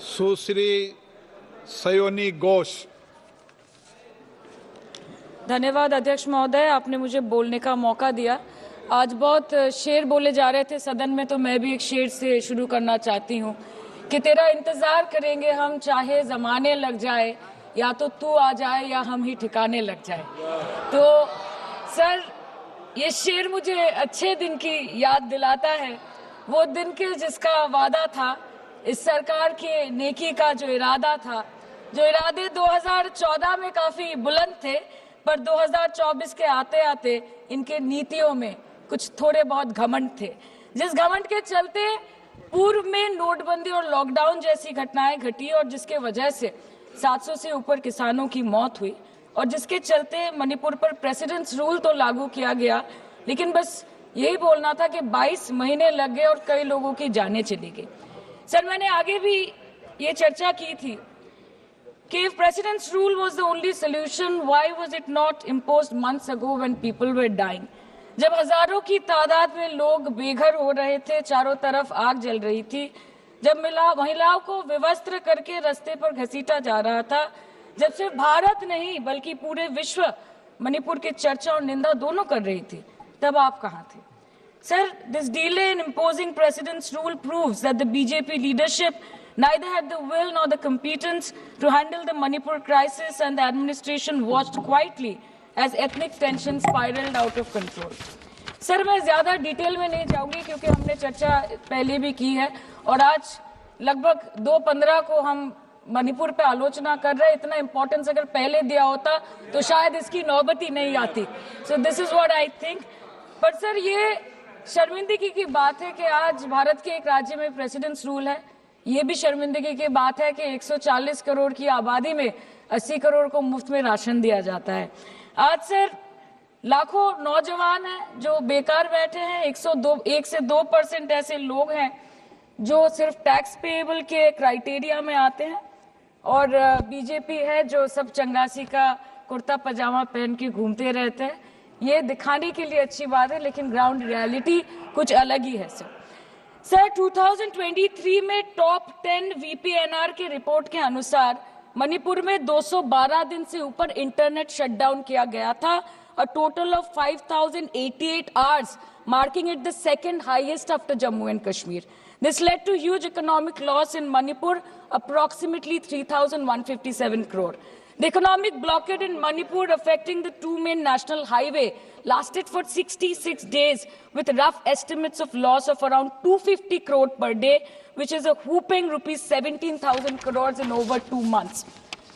सुश्री सयोनी घोष। धन्यवाद अध्यक्ष महोदय, आपने मुझे बोलने का मौका दिया। आज बहुत शेर बोले जा रहे थे सदन में, तो मैं भी एक शेर से शुरू करना चाहती हूँ कि तेरा इंतजार करेंगे हम, चाहे जमाने लग जाए, या तो तू आ जाए या हम ही ठिकाने लग जाए। तो सर, ये शेर मुझे अच्छे दिन की याद दिलाता है, वो दिन के जिसका वादा था, इस सरकार के नेकी का जो इरादा था, जो इरादे 2014 में काफी बुलंद थे, पर 2024 के आते आते इनके नीतियों में कुछ थोड़े बहुत घमंड थे, जिस घमंड के चलते पूर्व में नोटबंदी और लॉकडाउन जैसी घटनाएं घटी और जिसके वजह से 700 से ऊपर किसानों की मौत हुई, और जिसके चलते मणिपुर पर प्रेसिडेंट्स रूल तो लागू किया गया, लेकिन बस यही बोलना था कि 22 महीने लग गए और कई लोगों की जानें चली गई। सर, मैंने आगे भी ये चर्चा की थी कि if president's rule was the only solution, why was it not imposed months ago when people were dying? जब हजारों की तादाद में लोग बेघर हो रहे थे, चारों तरफ आग जल रही थी, जब महिलाओं को विवस्त्र करके रास्ते पर घसीटा जा रहा था, जब सिर्फ भारत नहीं बल्कि पूरे विश्व मणिपुर की चर्चा और निंदा दोनों कर रही थी, तब आप कहाँ थे? Sir, this delay in imposing president's rule proves that the BJP leadership neither had the will nor the competence to handle the Manipur crisis, and the administration watched quietly as ethnic tensions spiraled out of control. Sir, मैं ज्यादा detail में नहीं जाऊंगी क्योंकि हमने चर्चा पहले भी की है, और आज लगभग 2:15 को हम मणिपुर पे आलोचना कर रहे हैं। इतना इंपॉर्टेंस अगर पहले दिया होता तो शायद इसकी नौबत ही नहीं आती। So this is what I think. पर सर, ये शर्मिंदगी की बात है कि आज भारत के एक राज्य में प्रेसिडेंट्स रूल है। ये भी शर्मिंदगी की बात है कि 140 करोड़ की आबादी में 80 करोड़ को मुफ्त में राशन दिया जाता है। आज सर, लाखों नौजवान हैं जो बेकार बैठे हैं। 1 से 2% ऐसे लोग हैं जो सिर्फ टैक्स पेएबल के क्राइटेरिया में आते हैं, और बीजेपी है जो सब चंगासी का कुर्ता पजामा पहन के घूमते रहते हैं। ये दिखाने के लिए अच्छी बात है, लेकिन ग्राउंड रियलिटी कुछ अलग ही है। सर 2023 में टॉप 10 वीपीएनआर की रिपोर्ट के अनुसार मणिपुर में 212 दिन से ऊपर इंटरनेट शटडाउन किया गया था, a total of 5,088 hours, marking it the second highest after Jammu and Kashmir. This led to huge economic loss in Manipur, approximately 3,157 crore. The economic blockade in Manipur affecting the two main national highway lasted for 66 days, with rough estimates of loss of around 250 crore per day, which is a whopping rupees 17,000 crores in over 2 months.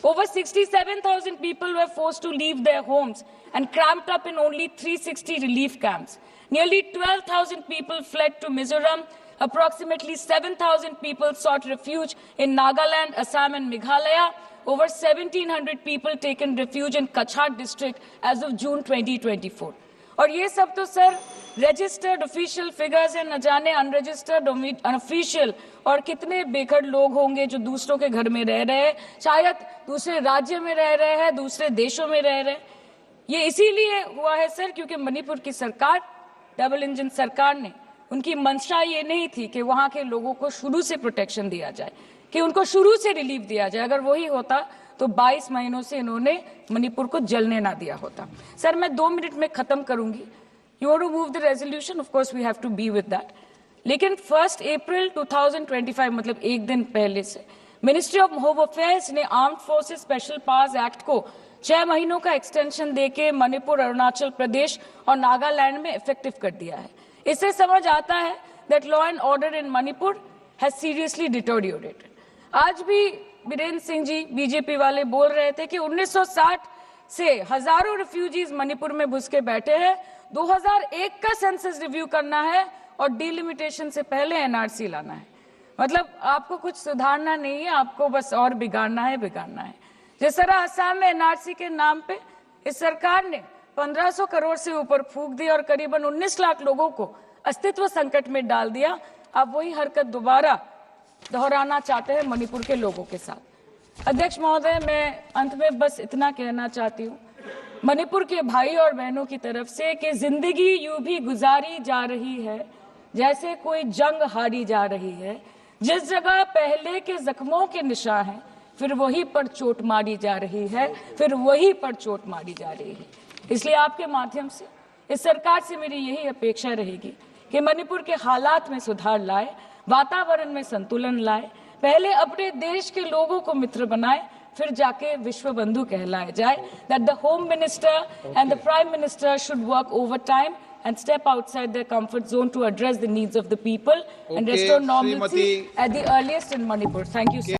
Over 67,000 people were forced to leave their homes and cramped up in only 360 relief camps. Nearly 12,000 people fled to Mizoram. Approximately 7,000 people sought refuge in Nagaland, Assam and Meghalaya. Over 1,700 people taken refuge in Kachhat district as of June 2024. और ये सब तो sir registered official figures हैं, न जाने unregistered unofficial और कितने बेघर लोग होंगे जो दूसरों के घर में रह रहे हैं, शायद दूसरे राज्य में रह रहे हैं, दूसरे देशों में रह रहे हैं। ये इसीलिए हुआ है सर क्योंकि मणिपुर की सरकार, डबल इंजन सरकार ने, उनकी मंशा ये नहीं थी कि वहां के लोगों को शुरू से प्रोटेक्शन दिया जाए, कि उनको शुरू से रिलीफ दिया जाए। अगर वही होता तो 22 महीनों से इन्होंने मणिपुर को जलने ना दिया होता। सर, मैं 2 मिनट में खत्म करूंगी। You want to move the resolution, of course we have to be with that, लेकिन 1 अप्रैल 2025 मतलब एक दिन पहले से मिनिस्ट्री ऑफ होम अफेयर्स ने armed forces special powers act को 6 महीनों का एक्सटेंशन देके मणिपुर, अरुणाचल प्रदेश और नागालैंड में इफेक्टिव कर दिया है। इससे समझ आता है that law and order in Manipur has seriously deteriorated. आज भी बीरेन्द्र सिंह जी बीजेपी वाले बोल रहे थे कि 1960 से हजारों रिफ्यूजीज मणिपुर में घुस के बैठे हैं, 2001 का सेंसस रिव्यू करना है और डिलिमिटेशन से पहले एनआरसी लाना है। मतलब आपको कुछ सुधारना नहीं है, आपको बस और बिगाड़ना है। जिस तरह असम में एनआरसी के नाम पे इस सरकार ने 1500 करोड़ से ऊपर फूंक दी और करीबन 19 लाख लोगों को अस्तित्व संकट में डाल दिया, अब वही हरकत दोबारा दोहराना चाहते हैं मणिपुर के लोगों के साथ। अध्यक्ष महोदय, मैं अंत में बस इतना कहना चाहती हूँ मणिपुर के भाई और बहनों की तरफ से कि जिंदगी यूं भी गुजारी जा रही है जैसे कोई जंग हारी जा रही है। जिस जगह पहले के जख्मों के निशान हैं, फिर वहीं पर चोट मारी जा रही है, फिर वहीं पर चोट मारी जा रही है। इसलिए आपके माध्यम से इस सरकार से मेरी यही अपेक्षा रहेगी कि मणिपुर के हालात में सुधार लाए, वातावरण में संतुलन लाए, पहले अपने देश के लोगों को मित्र बनाए, फिर जाके विश्व बंधु कहलाए जाए। That the Home Minister and the Prime Minister should work overtime and step outside their comfort zone to address the needs of the people and Okay, restore normalcy Srimati- at the earliest in Manipur. Thank you, sir.